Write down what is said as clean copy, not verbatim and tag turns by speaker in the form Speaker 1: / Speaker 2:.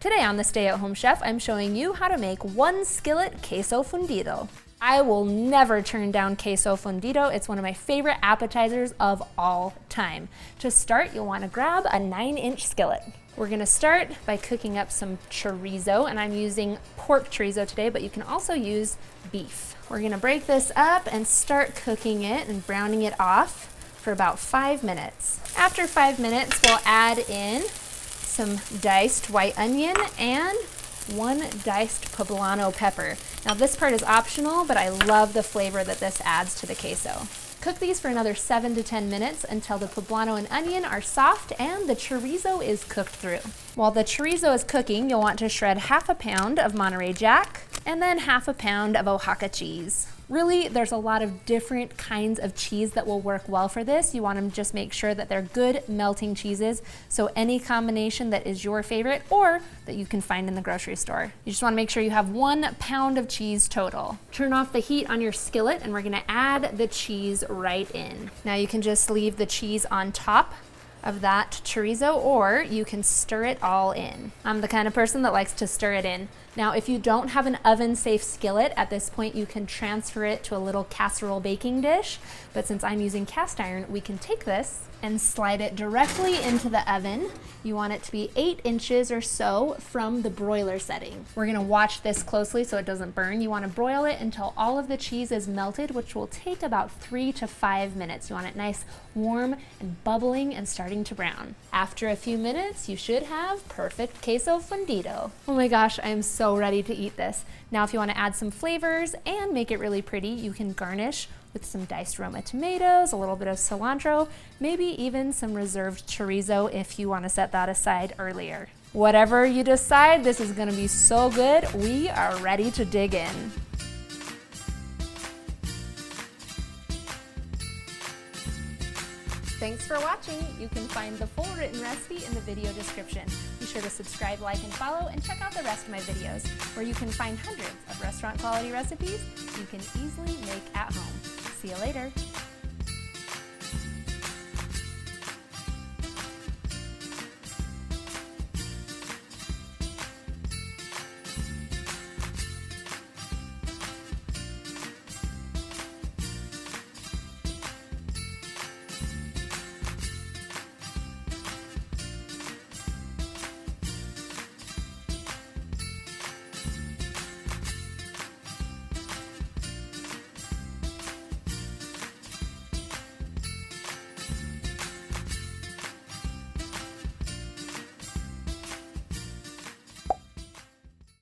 Speaker 1: Today on the Stay at Home Chef, I'm showing you how to make 1 skillet queso fundido. I will never turn down queso fundido. It's one of my favorite appetizers of all time. To start, you'll want to grab a 9-inch skillet. We're gonna start by cooking up some chorizo, and I'm using pork chorizo today, but you can also use beef. We're gonna break this up and start cooking it and browning it off for about 5 minutes. After 5 minutes, we'll add in some diced white onion and 1 diced poblano pepper. Now this part is optional, but I love the flavor that this adds to the queso. Cook these for another 7 to 10 minutes until the poblano and onion are soft and the chorizo is cooked through. While the chorizo is cooking, you'll want to shred 1/2 pound of Monterey Jack and then 1/2 pound of Oaxaca cheese. Really, there's a lot of different kinds of cheese that will work well for this. You want to just make sure that they're good melting cheeses, so any combination that is your favorite or that you can find in the grocery store. You just want to make sure you have 1 pound of cheese total. Turn off the heat on your skillet and we're going to add the cheese right in. Now you can just leave the cheese on top of that chorizo, or you can stir it all in. I'm the kind of person that likes to stir it in. Now, if you don't have an oven-safe skillet, at this point you can transfer it to a little casserole baking dish, but since I'm using cast iron, we can take this and slide it directly into the oven. You want it to be 8 inches or so from the broiler setting. We're gonna watch this closely so it doesn't burn. You wanna broil it until all of the cheese is melted, which will take about 3 to 5 minutes. You want it nice, warm, and bubbling and starting to brown. After a few minutes, you should have perfect queso fundido. Oh my gosh, I am so ready to eat this. Now, if you wanna add some flavors and make it really pretty, you can garnish with some diced Roma tomatoes, a little bit of cilantro, maybe even some reserved chorizo if you want to set that aside earlier. Whatever you decide, this is going to be so good. We are ready to dig in. Thanks for watching. You can find the full written recipe in the video description. Be sure to subscribe, like, and follow, and check out the rest of my videos, where you can find hundreds of restaurant quality recipes you can easily make at home. See you later.